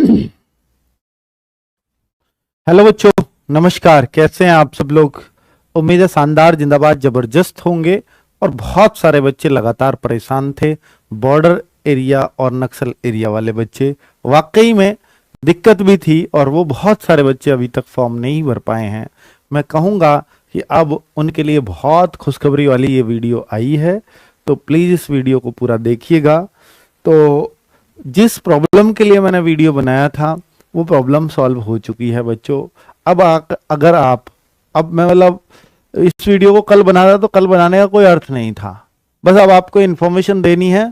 Hello बच्चों, नमस्कार। कैसे हैं आप सब लोग? उम्मीद है शानदार, जिंदाबाद, जबरदस्त होंगे। और बहुत सारे बच्चे लगातार परेशान थे, बॉर्डर एरिया और नक्सल एरिया वाले बच्चे। वाकई में दिक्कत भी थी और वो बहुत सारे बच्चे अभी तक फॉर्म नहीं भर पाए हैं। मैं कहूँगा कि अब उनके लिए बहुत खुशखबरी वाली ये वीडियो आई है, तो प्लीज़ इस वीडियो को पूरा देखिएगा। तो जिस प्रॉब्लम के लिए मैंने वीडियो बनाया था वो प्रॉब्लम सॉल्व हो चुकी है बच्चों। अब अगर आप, अब मैं मतलब इस वीडियो को कल बना रहा तो कल बनाने का कोई अर्थ नहीं था, बस अब आपको इन्फॉर्मेशन देनी है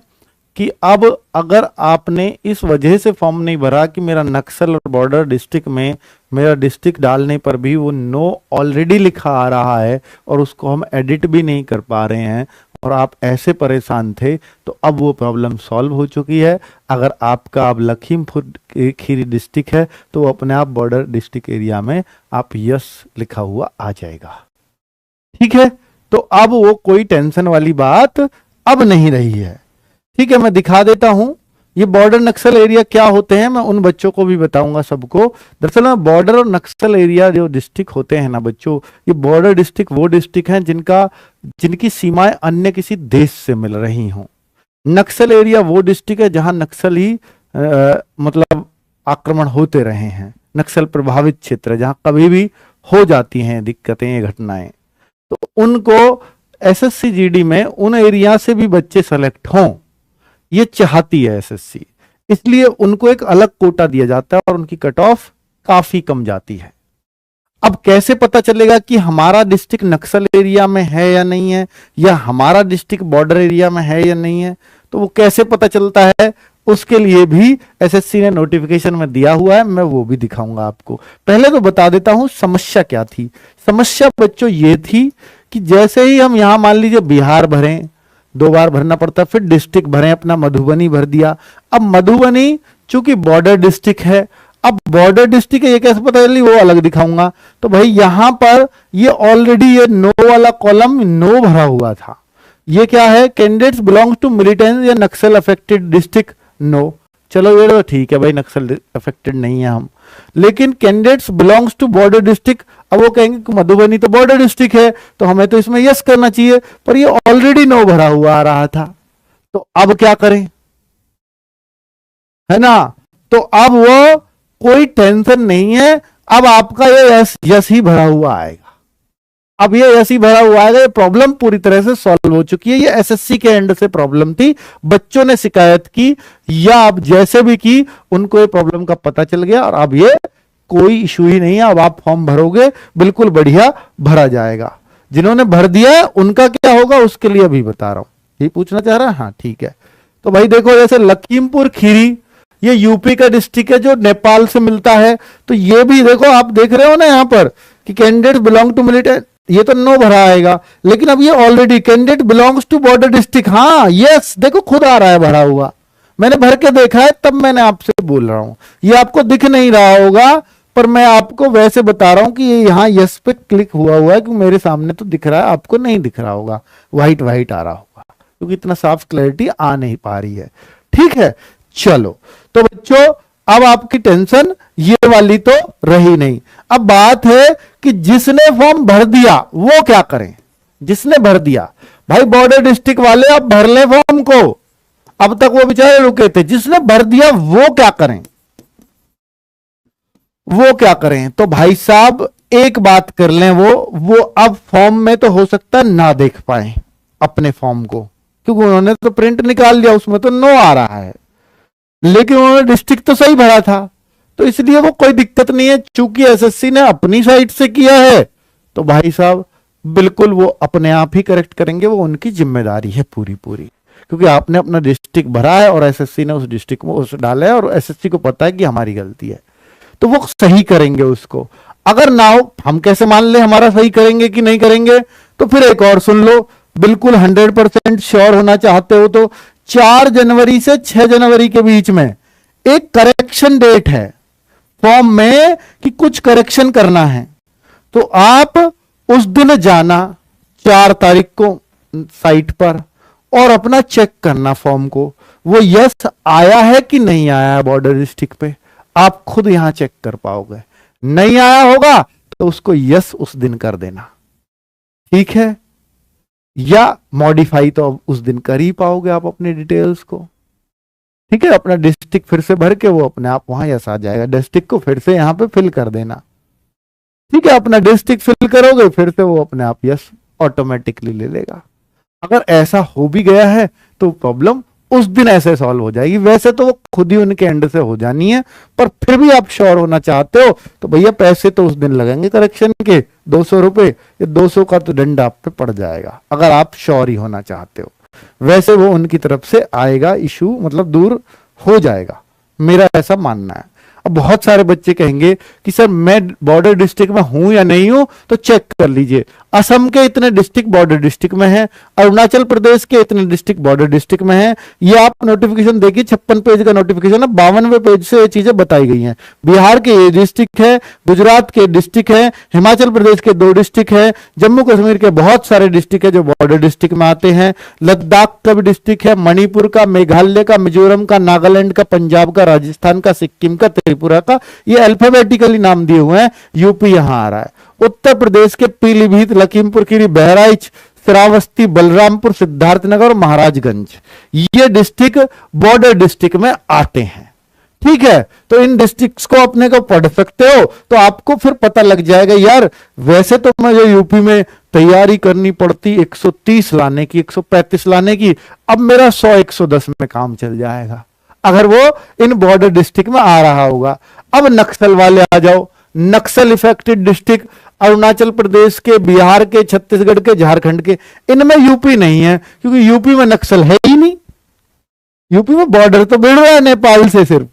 कि अब अगर आपने इस वजह से फॉर्म नहीं भरा कि मेरा नक्सल और बॉर्डर डिस्ट्रिक्ट में मेरा डिस्ट्रिक्ट डालने पर भी वो नो ऑलरेडी लिखा आ रहा है और उसको हम एडिट भी नहीं कर पा रहे हैं, और आप ऐसे परेशान थे, तो अब वो प्रॉब्लम सॉल्व हो चुकी है। अगर आपका अब लखीमपुर खीरी डिस्ट्रिक्ट है तो वो अपने आप बॉर्डर डिस्ट्रिक्ट एरिया में आप यस लिखा हुआ आ जाएगा। ठीक है, तो अब वो कोई टेंशन वाली बात अब नहीं रही है। ठीक है, मैं दिखा देता हूं ये बॉर्डर नक्सल एरिया क्या होते हैं। मैं उन बच्चों को भी बताऊंगा सबको। दरअसल में बॉर्डर और नक्सल एरिया जो डिस्ट्रिक्ट होते हैं ना बच्चों, ये बॉर्डर डिस्ट्रिक्ट वो डिस्ट्रिक्ट हैं जिनकी सीमाएं अन्य किसी देश से मिल रही हों। नक्सल एरिया वो डिस्ट्रिक्ट है जहां नक्सल ही मतलब आक्रमण होते रहे हैं, नक्सल प्रभावित क्षेत्र जहां कभी भी हो जाती हैं दिक्कतें, घटनाएं। तो उनको एसएससी जीडी में उन एरिया से भी बच्चे सेलेक्ट हों, ये चाहती है एसएससी, इसलिए उनको एक अलग कोटा दिया जाता है और उनकी कट ऑफ काफी कम जाती है। अब कैसे पता चलेगा कि हमारा डिस्ट्रिक्ट नक्सल एरिया में है या नहीं है, या हमारा डिस्ट्रिक्ट बॉर्डर एरिया में है या नहीं है? तो वो कैसे पता चलता है, उसके लिए भी एसएससी ने नोटिफिकेशन में दिया हुआ है, मैं वो भी दिखाऊंगा आपको। पहले तो बता देता हूं समस्या क्या थी। समस्या बच्चों ये थी कि जैसे ही हम यहां मान लीजिए बिहार भरें, 2 बार भरना पड़ता, फिर डिस्ट्रिक्ट भरें, अपना मधुबनी भर दिया। अब मधुबनी चूंकि बॉर्डर डिस्ट्रिक्ट है, अब बॉर्डर डिस्ट्रिक्ट है, ये कैसे पता चली, वो अलग दिखाऊंगा। तो भाई यहां पर ये ऑलरेडी ये नो वाला कॉलम नो भरा हुआ था। ये क्या है, कैंडिडेट्स बिलोंग्स टू मिलिटेंट या नक्सल अफेक्टेड डिस्ट्रिक्ट, नो। चलो ये तो ठीक है भाई, नक्सल अफेक्टेड नहीं है हम। लेकिन candidates belongs to border district, अब वो कहेंगे कि मधुबनी तो बॉर्डर डिस्ट्रिक्ट है तो हमें तो इसमें यस करना चाहिए, पर ये ऑलरेडी नो भरा हुआ आ रहा था। तो अब क्या करें, है ना? तो अब वो कोई टेंशन नहीं है, अब आपका ये यस ही भरा हुआ आएगा। अब ये यस ही भरा हुआ आएगा। ये प्रॉब्लम पूरी तरह से सॉल्व हो चुकी है। ये एसएससी के एंड से प्रॉब्लम थी, बच्चों ने शिकायत की या अब जैसे भी की, उनको ये प्रॉब्लम का पता चल गया और अब ये कोई इशू ही नहीं है। अब आप फॉर्म भरोगे, बिल्कुल बढ़िया भरा जाएगा। जिन्होंने भर दिया है उनका क्या होगा उसके लिए अभी बता रहा हूं। ये पूछना चाह रहा है? हाँ ठीक है। तो भाई देखो, जैसे लखीमपुर खीरी ये यूपी का डिस्ट्रिक्ट है जो नेपाल से मिलता है, तो ये भी देखो, आप देख रहे हो ना यहां पर कि कैंडिडेट बिलोंग टू मिलिटेंट, ये तो नो भरा आएगा। लेकिन अब ये already candidate belongs to border district, हाँ यस देखो खुद आ रहा है भरा हुआ, मैंने भर के देखा है, तब मैंने आपसे बोल रहा हूं। ये आपको दिख नहीं रहा होगा, पर मैं आपको वैसे बता रहा हूं कि ये यहां यस पे क्लिक हुआ है, कि मेरे सामने तो दिख रहा है, आपको नहीं दिख रहा होगा, व्हाइट व्हाइट आ रहा होगा, क्योंकि इतना साफ क्लैरिटी आ नहीं पा रही है। ठीक है, चलो तो बच्चों अब आपकी टेंशन ये वाली तो रही नहीं। अब बात है कि जिसने फॉर्म भर दिया वो क्या करें। जिसने भर दिया, भाई बॉर्डर डिस्ट्रिक्ट वाले अब भर ले फॉर्म को, अब तक वो बेचारे रुके थे। जिसने भर दिया वो क्या करें, वो क्या करें? तो भाई साहब एक बात कर लें, वो अब फॉर्म में तो हो सकता है ना देख पाए अपने फॉर्म को, क्योंकि उन्होंने तो प्रिंट निकाल लिया, उसमें तो नो आ रहा है, लेकिन उन्होंने डिस्ट्रिक्ट तो सही भरा था, तो इसलिए वो कोई दिक्कत नहीं है। चूंकि एसएससी ने अपनी साइड से किया है तो भाई साहब बिल्कुल वो अपने आप ही करेक्ट करेंगे, वो उनकी जिम्मेदारी है पूरी पूरी, क्योंकि आपने अपना डिस्ट्रिक्ट भरा है और एसएससी ने उस डिस्ट्रिक्ट में उस डाला है, और एसएससी को पता है कि हमारी गलती है, तो वो सही करेंगे उसको। अगर ना हो, हम कैसे मान ले हमारा सही करेंगे कि नहीं करेंगे? तो फिर एक और सुन लो, बिल्कुल 100% श्योर होना चाहते हो तो 4 जनवरी से 6 जनवरी के बीच में एक करेक्शन डेट है फॉर्म में कि कुछ करेक्शन करना है, तो आप उस दिन जाना 4 तारीख को साइट पर और अपना चेक करना फॉर्म को, वो यस आया है कि नहीं आया है बॉर्डर डिस्ट्रिक्ट पे। आप खुद यहां चेक कर पाओगे। नहीं आया होगा तो उसको यस उस दिन कर देना, ठीक है, या मॉडिफाई तो अब उस दिन कर ही पाओगे आप अपने डिटेल्स को, ठीक है। अपना डिस्ट्रिक्ट फिर से भर के वो अपने आप वहां यस आ जाएगा, डिस्ट्रिक्ट को फिर से यहां पे फिल कर देना, ठीक है। अपना डिस्ट्रिक्ट फिल करोगे फिर से वो अपने आप यस ऑटोमेटिकली ले लेगा। अगर ऐसा हो भी गया है तो प्रॉब्लम उस दिन ऐसे सॉल्व हो जाएगी। वैसे तो वो खुद ही उनके एंड से हो जानी है, पर फिर भी आप श्योर होना चाहते हो तो भैया पैसे तो उस दिन लगेंगे करेक्शन के 200 रुपए, ये 200 का तो दंड आप पे पड़ जाएगा अगर आप श्योर ही होना चाहते हो। वैसे वो उनकी तरफ से आएगा, इशू मतलब दूर हो जाएगा, मेरा ऐसा मानना है। अब बहुत सारे बच्चे कहेंगे कि सर मैं बॉर्डर डिस्ट्रिक्ट में हूं या नहीं हूं, तो चेक कर लीजिए। असम के इतने डिस्ट्रिक्ट बॉर्डर डिस्ट्रिक्ट में है, अरुणाचल प्रदेश के इतने डिस्ट्रिक्ट बॉर्डर डिस्ट्रिक्ट में है। ये आप नोटिफिकेशन देखिए, 56 पेज का नोटिफिकेशन है, 52वें पेज से ये चीजें बताई गई हैं। बिहार के ये डिस्ट्रिक्ट है, गुजरात के डिस्ट्रिक्ट है, हिमाचल प्रदेश के 2 डिस्ट्रिक्ट है, जम्मू कश्मीर के बहुत सारे डिस्ट्रिक्ट है जो बॉर्डर डिस्ट्रिक्ट में आते हैं, लद्दाख का भी डिस्ट्रिक्ट है, मणिपुर का, मेघालय का, मिजोरम का, नागालैंड का, पंजाब का, राजस्थान का, सिक्किम का, त्रिपुरा का, ये अल्फाबेटिकली नाम दिए हुए हैं। यूपी यहां आ रहा है, उत्तर प्रदेश के पीलीभीत, लखीमपुर खीरी, बहराइच, श्रावस्ती, बलरामपुर, सिद्धार्थनगर और महाराजगंज, ये डिस्ट्रिक्ट बॉर्डर डिस्ट्रिक्ट में आते हैं, ठीक है। तो इन डिस्ट्रिक्ट्स को अपने को पढ़ सकते हो तो आपको फिर पता लग जाएगा यार वैसे तो मुझे यूपी में तैयारी करनी पड़ती 130 लाने की, 135 लाने की, अब मेरा 100-110 में काम चल जाएगा अगर वो इन बॉर्डर डिस्ट्रिक्ट में आ रहा होगा। अब नक्सल वाले आ जाओ, नक्सल इफेक्टेड डिस्ट्रिक्ट अरुणाचल प्रदेश के, बिहार के, छत्तीसगढ़ के, झारखंड के, इनमें यूपी नहीं है क्योंकि यूपी में नक्सल है ही नहीं। यूपी में बॉर्डर तो मिल रहा है नेपाल से सिर्फ,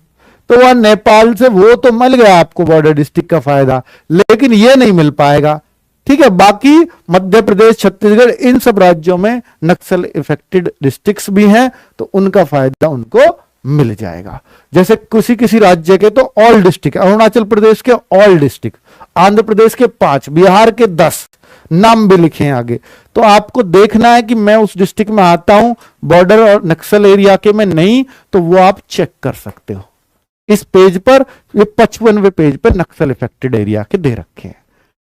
तो वह नेपाल से वो तो मिल गया आपको बॉर्डर डिस्ट्रिक्ट का फायदा, लेकिन ये नहीं मिल पाएगा, ठीक है। बाकी मध्य प्रदेश, छत्तीसगढ़, इन सब राज्यों में नक्सल इफेक्टेड डिस्ट्रिक्ट्स भी हैं तो उनका फायदा उनको मिल जाएगा। जैसे किसी राज्य के तो ऑल डिस्ट्रिक्ट, अरुणाचल प्रदेश के ऑल डिस्ट्रिक्ट, आंध्र प्रदेश के 5, बिहार के 10 नाम भी लिखे हैं आगे। तो आपको देखना है कि मैं उस डिस्ट्रिक्ट में आता हूं बॉर्डर और नक्सल एरिया के में नहीं, तो वो आप चेक कर सकते हो इस पेज पर। ये 55वें पेज पर नक्सल इफेक्टेड एरिया के दे रखे हैं,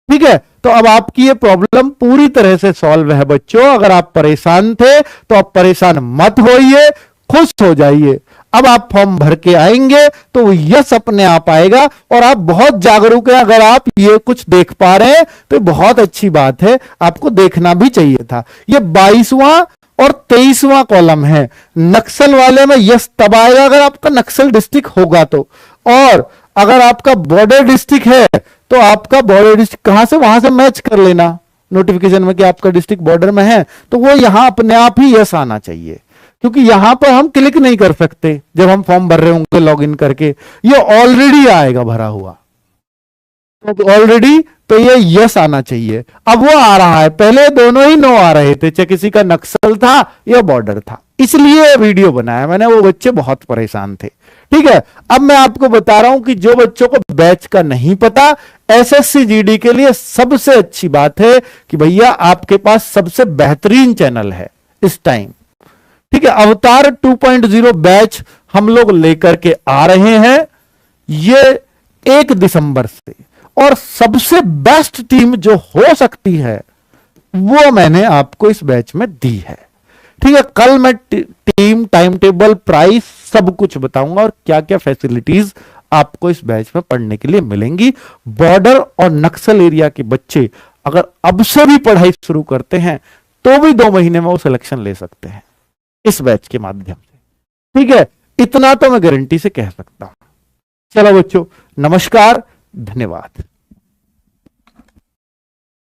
ठीक है। तो अब आपकी ये प्रॉब्लम पूरी तरह से सॉल्व है बच्चों। अगर आप परेशान थे तो आप परेशान मत होइए, खुश हो जाइए। अब आप फॉर्म भर के आएंगे तो यस अपने आप आएगा और आप बहुत जागरूक हैं। अगर आप ये कुछ देख पा रहे हैं तो बहुत अच्छी बात है, आपको देखना भी चाहिए था। ये 22वां और 23वां कॉलम है। नक्सल वाले में यस तब आएगा अगर आपका नक्सल डिस्ट्रिक्ट होगा तो, और अगर आपका बॉर्डर डिस्ट्रिक्ट है तो आपका बॉर्डर डिस्ट्रिक्ट कहां से, वहां से मैच कर लेना नोटिफिकेशन में कि आपका डिस्ट्रिक्ट बॉर्डर में है, तो वो यहां अपने आप ही यस आना चाहिए, क्योंकि यहां पर हम क्लिक नहीं कर सकते जब हम फॉर्म भर रहे होंगे लॉगिन करके, ये ऑलरेडी आएगा भरा हुआ, तो ऑलरेडी तो ये यस आना चाहिए। अब वो आ रहा है, पहले दोनों ही नो आ रहे थे, चाहे किसी का नक्सल था या बॉर्डर था, इसलिए वीडियो बनाया मैंने। वो बच्चे बहुत परेशान थे, ठीक है। अब मैं आपको बता रहा हूं कि जो बच्चों को बैच का नहीं पता, एसएससी जीडी के लिए सबसे अच्छी बात है कि भैया आपके पास सबसे बेहतरीन चैनल है इस टाइम, ठीक है। अवतार 2.0 बैच हम लोग लेकर के आ रहे हैं ये 1 दिसंबर से, और सबसे बेस्ट टीम जो हो सकती है वो मैंने आपको इस बैच में दी है, ठीक है। कल मैं टीम, टाइम टेबल, प्राइस सब कुछ बताऊंगा और क्या क्या फैसिलिटीज आपको इस बैच में पढ़ने के लिए मिलेंगी। बॉर्डर और नक्सल एरिया के बच्चे अगर अब से भी पढ़ाई शुरू करते हैं तो भी 2 महीने में वो सिलेक्शन ले सकते हैं इस बैच के माध्यम से, ठीक है। इतना तो मैं गारंटी से कह सकता हूं। चलो बच्चों, नमस्कार, धन्यवाद।